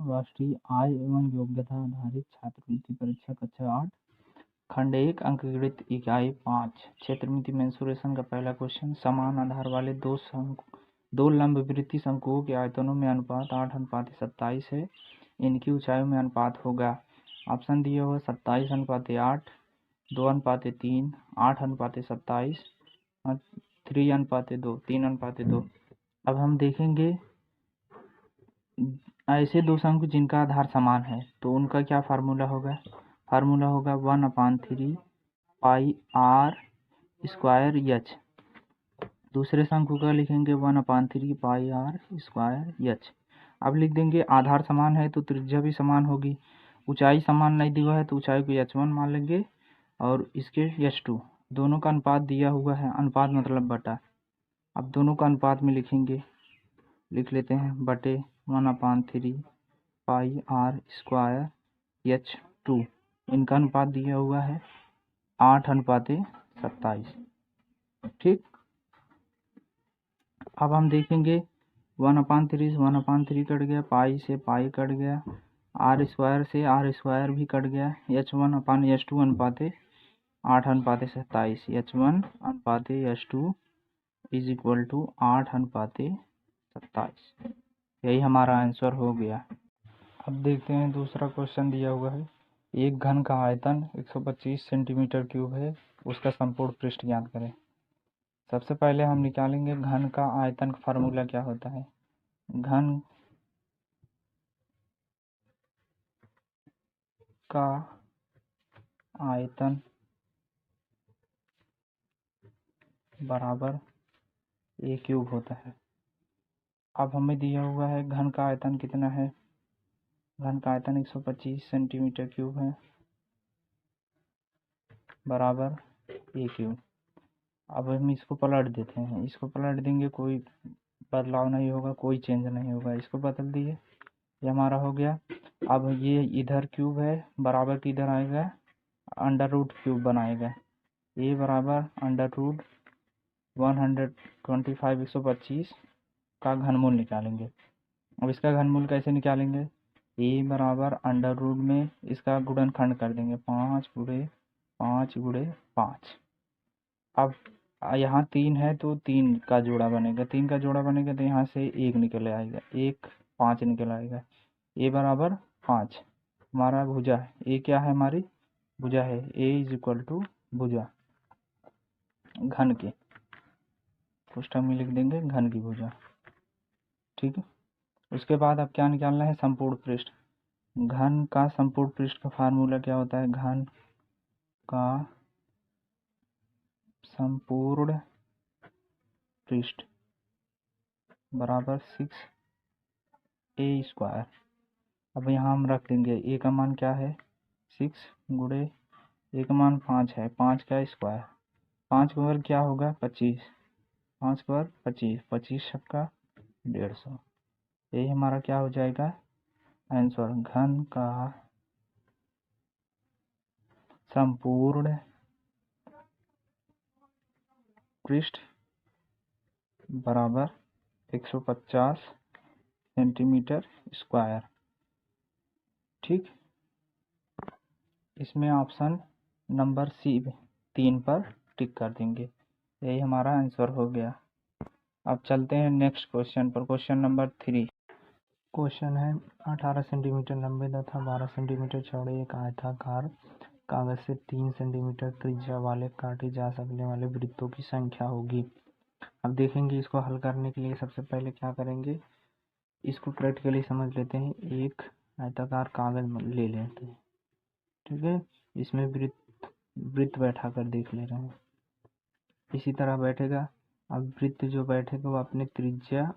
राष्ट्रीय आय एवं योग्यता आधारित छात्रवृत्ति परीक्षा कक्षा 8 खंड 1 अंकगणित इकाई 5 क्षेत्रमिति मेंसुरेशन का पहला क्वेश्चन। समान आधार वाले दो लंबवृत्तीय शंकुओं के आयतनों में अनुपात 8:27 है। इनकी ऊंचाइयों में अनुपात होगा। ऑप्शन दिया हुआ 27:8, 2:3, 8:27 और 3:2, 3:2। अब हम देखेंगे ऐसे दो शंकु जिनका आधार समान है तो उनका क्या फार्मूला होगा। फार्मूला होगा 1/3 पाई आर स्क्वायर एच। दूसरे शंकु का लिखेंगे 1/3 पाई आर स्क्वायर एच। अब लिख देंगे आधार समान है तो त्रिज्या भी समान होगी। ऊंचाई समान नहीं दिया है तो ऊंचाई को h1 मान लेंगे और इसके h2। दोनों का अनुपात दिया हुआ है, अनुपात मतलब बटा। अब दोनों का अनुपात में लिखेंगे, लिख लेते हैं बटे 1/3 पाई आर स्क्वायर h2। इनका अनुपात दिया हुआ है 8:27। ठीक। अब हम देखेंगे 1/3 से 1/3 कट गया, पाई से पाई कट गया, आर स्क्वायर से आर स्क्वायर भी कट गया। h1/h2 अनुपात 8:27। h1/h2 is equal to 8:27। यही हमारा आंसर हो गया। अब देखते हैं दूसरा क्वेश्चन दिया हुआ है। एक घन का आयतन 125 सेंटीमीटर क्यूब है, उसका संपूर्ण पृष्ठ ज्ञात करें। सबसे पहले हम निकालेंगे घन का आयतन का फार्मूला क्या होता है। घन का आयतन बराबर ए क्यूब होता है। अब हमें दिया हुआ है घन का आयतन कितना है। घन का आयतन 125 सेंटीमीटर क्यूब है बराबर ए क्यूब। अब हम इसको पलट देते हैं, इसको पलट देंगे, कोई बदलाव नहीं होगा, कोई चेंज नहीं होगा। इसको बदल दिए, ये हमारा हो गया। अब ये इधर क्यूब है, बराबर की इधर आएगा, अंडर रूट क्यूब बनाएगा। ए बराबर अंडर रूट 125 125 का घनमूल निकालेंगे। अब इसका घनमूल कैसे निकालेंगे। ए बराबर अंडर रूट में इसका गुणनखंड कर देंगे, 5 × 5 × 5। अब यहाँ 3 है तो 3 का जोड़ा बनेगा, 3 का जोड़ा बनेगा तो यहाँ से 1 निकल आएगा, 1 5 निकल आएगा। ए बराबर 5 हमारा भुजा है। ए क्या है, हमारी भुजा है। ए इज इक्वल टू भुजा घन की, पुस्तक में लिख देंगे घन की भुजा। ठीक है। उसके बाद अब क्या निकालना है, संपूर्ण पृष्ठ। घन का संपूर्ण पृष्ठ का फार्मूला क्या होता है। घन का संपूर्ण पृष्ठ बराबर 6a²। अब यहाँ हम रख देंगे ए का मान क्या है 6 × ए का मान 5 है, 5 का स्क्वायर, 5 का वर्ग क्या होगा 25, 5 का वर्ग 25, 25 सबका 150। यही हमारा क्या हो जाएगा आंसर। घन का संपूर्ण पृष्ठ बराबर 150 सेंटीमीटर स्क्वायर। ठीक। इसमें ऑप्शन नंबर सी 3 पर टिक कर देंगे। यही हमारा आंसर हो गया। अब चलते हैं नेक्स्ट क्वेश्चन पर। क्वेश्चन नंबर 3 क्वेश्चन है 18 सेंटीमीटर लंबे तथा 12 सेंटीमीटर चौड़े एक आयताकार कागज से 3 सेंटीमीटर त्रिज्या वाले काटे जा सकने वाले वृत्तों की संख्या होगी। अब देखेंगे इसको हल करने के लिए सबसे पहले क्या करेंगे, इसको प्रैक्टिकली समझ लेते हैं। एक आयताकार कागज ले लेते हैं, ठीक है। इसमें वृत्त बैठा कर देख ले रहे हैं, इसी तरह बैठेगा। अब वृत्त जो बैठेगा वो अपने त्रिज्या,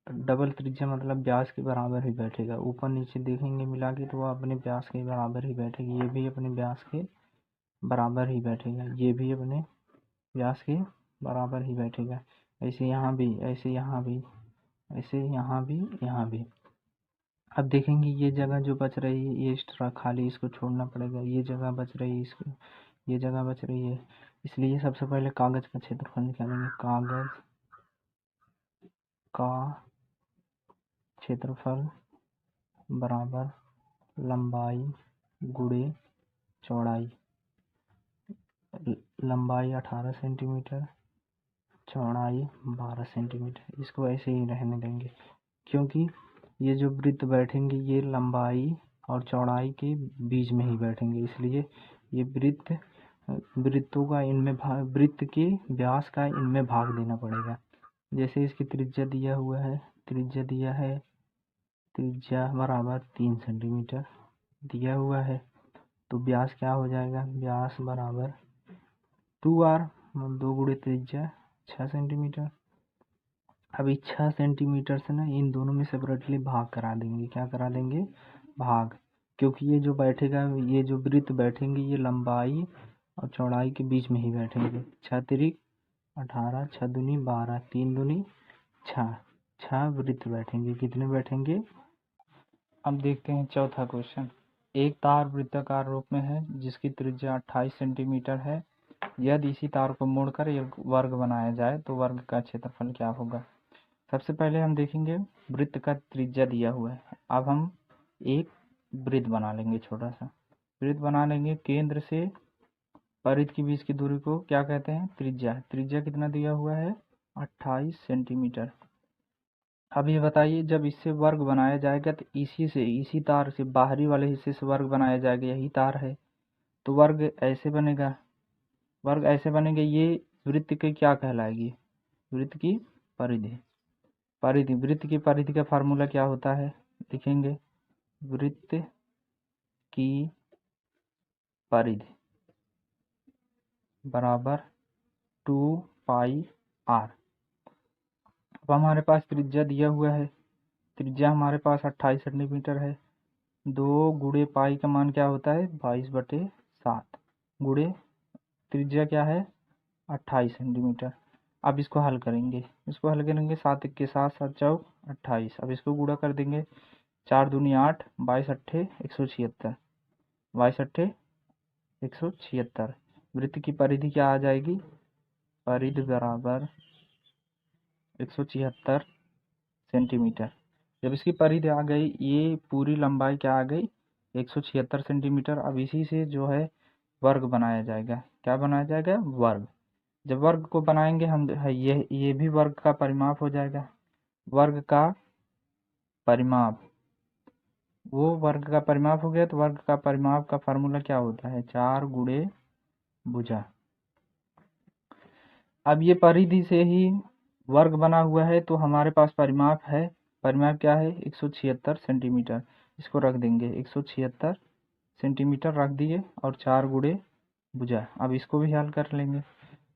डबल त्रिज्या मतलब व्यास के बराबर ही बैठेगा। ऊपर नीचे देखेंगे मिला के तो वो अपने व्यास के बराबर ही बैठेगी। ये भी अपने व्यास के बराबर ही बैठेगा, ये भी अपने व्यास के बराबर ही बैठेगा। ऐसे यहाँ भी, ऐसे यहाँ भी, ऐसे यहाँ भी, यहाँ भी। अब देखेंगे ये जगह जो बच रही है ये एक्स्ट्रा खाली, इसको छोड़ना पड़ेगा। ये जगह बच रही है, इसको ये जगह बच रही है, इसलिए सबसे पहले कागज का क्षेत्रफल निकालेंगे। कागज का क्षेत्रफल बराबर लंबाई गुणे चौड़ाई। लंबाई 18 सेंटीमीटर, चौड़ाई 12 सेंटीमीटर। इसको ऐसे ही रहने देंगे क्योंकि ये जो वृत्त बैठेंगे ये लंबाई और चौड़ाई के बीच में ही बैठेंगे, इसलिए ये वृत्तों का इनमें वृत्त के व्यास का इनमें भाग देना पड़ेगा। जैसे इसकी त्रिज्या दिया हुआ है, त्रिज्या बराबर 3 सेंटीमीटर दिया हुआ है, तो व्यास क्या हो जाएगा, व्यास बराबर 2r, 2 गुणे त्रिज्या 6 सेंटीमीटर। अभी 6 सेंटीमीटर से ना इन दोनों में सेपरेटली भाग करा देंगे। क्या करा देंगे, भाग, क्योंकि ये जो बैठेगा, ये जो वृत्त बैठेंगे ये लंबाई और चौड़ाई के बीच में ही बैठेंगे। 6 तिरिक 18, 6 दूनी 12, 3 दूनी 6, 6 वृत्त बैठेंगे। कितने बैठेंगे। अब देखते हैं चौथा क्वेश्चन। एक तार वृत्ताकार रूप में है जिसकी त्रिज्या 28 सेंटीमीटर है। यदि इसी तार को मोड़कर एक वर्ग बनाया जाए तो वर्ग का क्षेत्रफल क्या होगा। सबसे पहले हम देखेंगे वृत्त का त्रिज्या दिया हुआ है। अब हम एक वृत्त बना लेंगे, छोटा सा वृत्त बना लेंगे। केंद्र से परिधि के बीच की दूरी को क्या कहते हैं, त्रिज्या। त्रिज्या कितना दिया हुआ है, 28 सेंटीमीटर। अब ये बताइए जब इससे वर्ग बनाया जाएगा तो इसी तार से बाहरी वाले हिस्से से वर्ग बनाया जाएगा, यही तार है तो वर्ग ऐसे बनेगा। ये वृत्त की क्या कहलाएगी, वृत्त की परिधि। वृत्त की परिधि का फार्मूला क्या होता है, लिखेंगे वृत्त की परिधि बराबर 2πr। अब हमारे पास त्रिज्या दिया हुआ है, त्रिज्या हमारे पास 28 सेंटीमीटर है। 2 गुणे पाई का मान क्या होता है, 22/7 गुणे त्रिज्या क्या है, 28 सेंटीमीटर। अब इसको हल करेंगे, 7 के साथ 7 चौक 28। अब इसको गुणा कर देंगे, 4 दूनी 8, 22 अट्ठे 176, 22 अट्ठे 176। वृत्त की परिधि क्या आ जाएगी, परिधि बराबर 176 सेंटीमीटर। जब इसकी परिधि आ गई, ये पूरी लंबाई क्या आ गई, 176 सेंटीमीटर। अब इसी से जो है वर्ग बनाया जाएगा। क्या बनाया जाएगा, वर्ग। जब वर्ग को बनाएंगे हम, ये भी वर्ग का परिमाप हो जाएगा। वर्ग का परिमाप, वो वर्ग का परिमाप हो गया तो वर्ग का परिमाप का फार्मूला क्या होता है, 4 गुणे भुजा। अब ये परिधि से ही वर्ग बना हुआ है तो हमारे पास परिमाप है। परिमाप क्या है, 176 सेंटीमीटर। इसको रख देंगे, 176 सेंटीमीटर रख दिए और 4 गुणे भुजा। अब इसको भी हल कर लेंगे।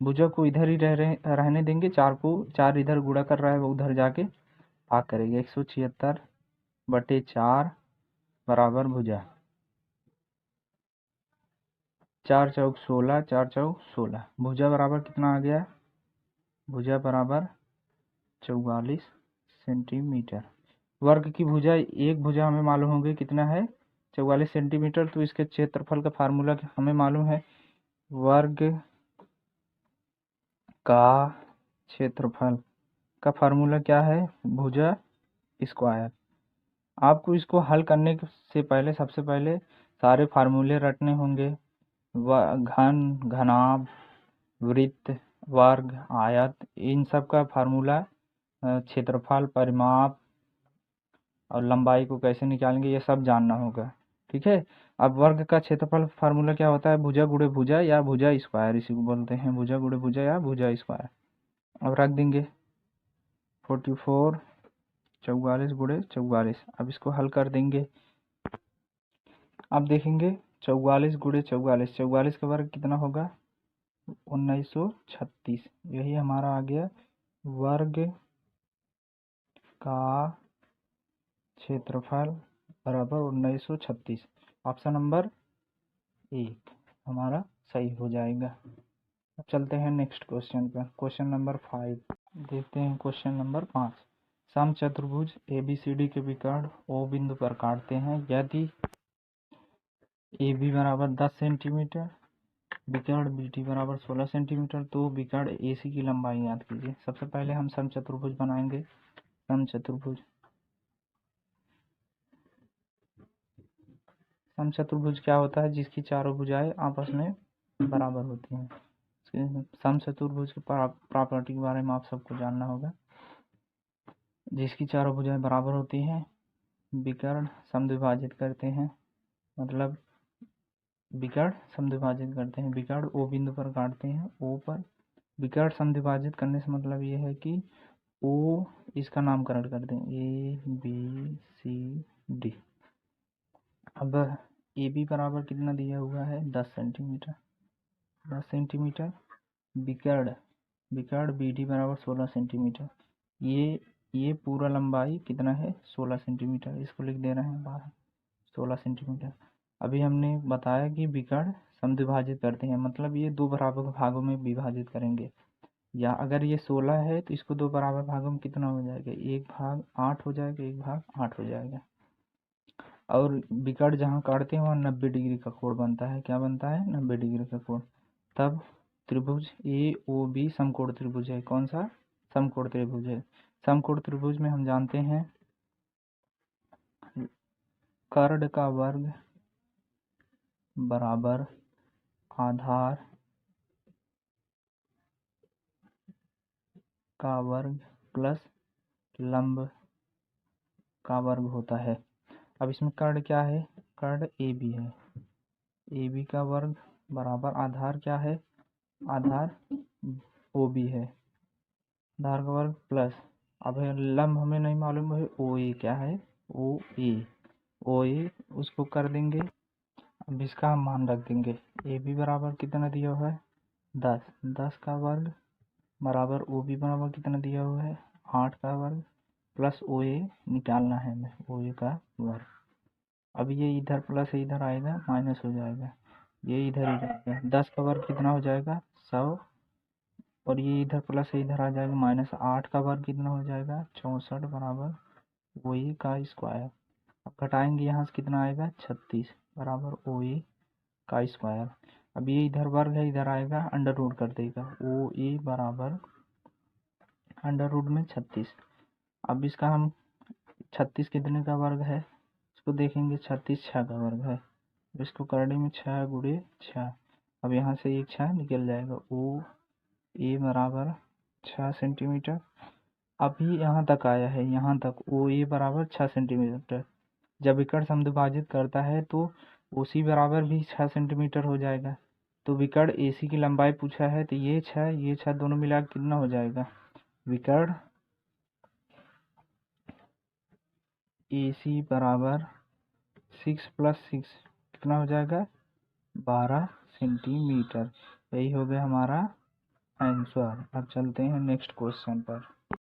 भुजा को इधर ही रहने देंगे, 4 इधर गुणा कर रहा है वो उधर जाके भाग करेंगे। 176/4 बराबर भुजा, 4 चौक 16, 4 चौक 16। भुजा बराबर कितना आ गया, भुजा बराबर 44 सेंटीमीटर। वर्ग की भुजा, एक भुजा हमें मालूम होगी कितना है, 44 सेंटीमीटर। तो इसके क्षेत्रफल का फार्मूला हमें मालूम है, वर्ग का क्षेत्रफल का फार्मूला क्या है, भुजा स्क्वायर। आपको इसको हल करने से पहले सबसे पहले सारे फार्मूले रटने होंगे। घन, घनाभ, वृत्त, वर्ग, आयत, इन सब का फार्मूला, क्षेत्रफल, परिमाप और लंबाई को कैसे निकालेंगे ये सब जानना होगा, ठीक है। अब वर्ग का क्षेत्रफल फार्मूला क्या होता है, भुजा गुणे भुजा या भुजा स्क्वायर, इसी को बोलते हैं भुजा गुणे भुजा या भुजा स्क्वायर। अब रख देंगे 44, 44 गुणे 44। अब इसको हल कर देंगे। अब देखेंगे 44 गुणे 44, 44 का वर्ग कितना होगा, 1936। यही हमारा आ गया वर्ग का क्षेत्रफल बराबर 1936। ऑप्शन नंबर 1 हमारा सही हो जाएगा। अब चलते हैं नेक्स्ट क्वेश्चन पर, क्वेश्चन नंबर 5 देखते हैं। क्वेश्चन नंबर 5, समचतुर्भुज ABCD के विकर्ण O बिंदु पर काटते हैं। यदि AB बराबर 10 सेंटीमीटर, विकर्ण BD बराबर 16 सेंटीमीटर, तो विकर्ण AC की लंबाई याद कीजिए। सबसे पहले हम समचतुर्भुज बनाएंगे। समचतुर्भुज समचतुर्भुज क्या होता है? जिसकी चारों भुजाएं आपस में बराबर होती हैं। समचतुर्भुज की प्रॉपर्टी के बारे में आप सबको जानना होगा। जिसकी चारों भुजाएं बराबर होती हैं, विकर्ण समद्विभाजित करते हैं, मतलब विकर्ण समद्विभाजित करते हैं। विकर्ण ओ बिंदु पर काटते हैं, ओ पर। विकर्ण समद्विभाजित करने से मतलब ये है कि ओ इसका नामकरण कर दें, ए बी सी डी। अब ए बी बराबर कितना दिया हुआ है? 10 सेंटीमीटर। 10 सेंटीमीटर। विकर्ण बी डी बराबर 16 सेंटीमीटर। ये पूरा लंबाई कितना है? 16 सेंटीमीटर। इसको लिख दे रहे हैं बाहर, 16 सेंटीमीटर। अभी हमने बताया कि विकर्ण समद्विभाजित करते हैं, मतलब ये दो बराबर भागों में विभाजित करेंगे। या अगर ये 16 है तो इसको दो बराबर भागों में कितना हो जाएगा? एक भाग 8 हो जाएगा, एक भाग 8 हो जाएगा। और विकर्ण जहाँ काटते हैं वहाँ 90 डिग्री का कोण बनता है। क्या बनता है? 90 डिग्री का कोण। तब त्रिभुज ए ओ बी समकोण त्रिभुज है। कौन सा? समकोण त्रिभुज है। समकोण त्रिभुज में हम जानते हैं कर्ण का वर्ग बराबर आधार का वर्ग प्लस लंब का वर्ग होता है। अब इसमें कर्ण क्या है? कर्ण ए बी है। ए बी का वर्ग बराबर आधार क्या है? आधार ओ बी है। आधार का वर्ग प्लस, अब लंब हमें नहीं मालूम है, ओ ए क्या है? ओ ए उसको कर देंगे। अब इसका हम मान रख देंगे। ए बी बराबर कितना दिया हुआ है? 10। 10 का वर्ग बराबर ओ बी बराबर कितना दिया हुआ है? 8 का वर्ग प्लस ओ ए निकालना है हमें, ओ ए का वर्ग। अब ये इधर प्लस इधर आएगा, माइनस हो जाएगा, ये इधर ही जाएगा। 10 का वर्ग कितना हो जाएगा? 100। और ये इधर प्लस इधर आ जाएगा, माइनस। 8 का वर्ग कितना हो जाएगा? 64 बराबर ओ ए का स्क्वायर। अब घटाएंगे यहाँ से कितना आएगा? 36 बराबर ओ ए का स्क्वायर। अब ये इधर वर्ग है, इधर आएगा, अंडर रूट कर देगा, ओ ए बराबर अंडर रूट में 36। अब इसका हम 36 कितने का वर्ग है इसको देखेंगे। 36 6 का वर्ग है। इसको करने में 6 गुणे 6। अब यहाँ से एक 6 निकल जाएगा। ओ ए बराबर 6 सेंटीमीटर। अभी यहाँ तक आया है, यहाँ तक ओ ए बराबर 6 सेंटीमीटर। जब विकर्ण समद्विभाजित करता है तो ओसी बराबर भी 6 सेंटीमीटर हो जाएगा। तो विकर्ण एसी की लंबाई पूछा है, तो ये 6 दोनों मिला कितना हो जाएगा? विकर्ण AC बराबर 6 + 6 कितना हो जाएगा? 12 सेंटीमीटर। यही हो गया हमारा आंसर। अब चलते हैं नेक्स्ट क्वेश्चन पर।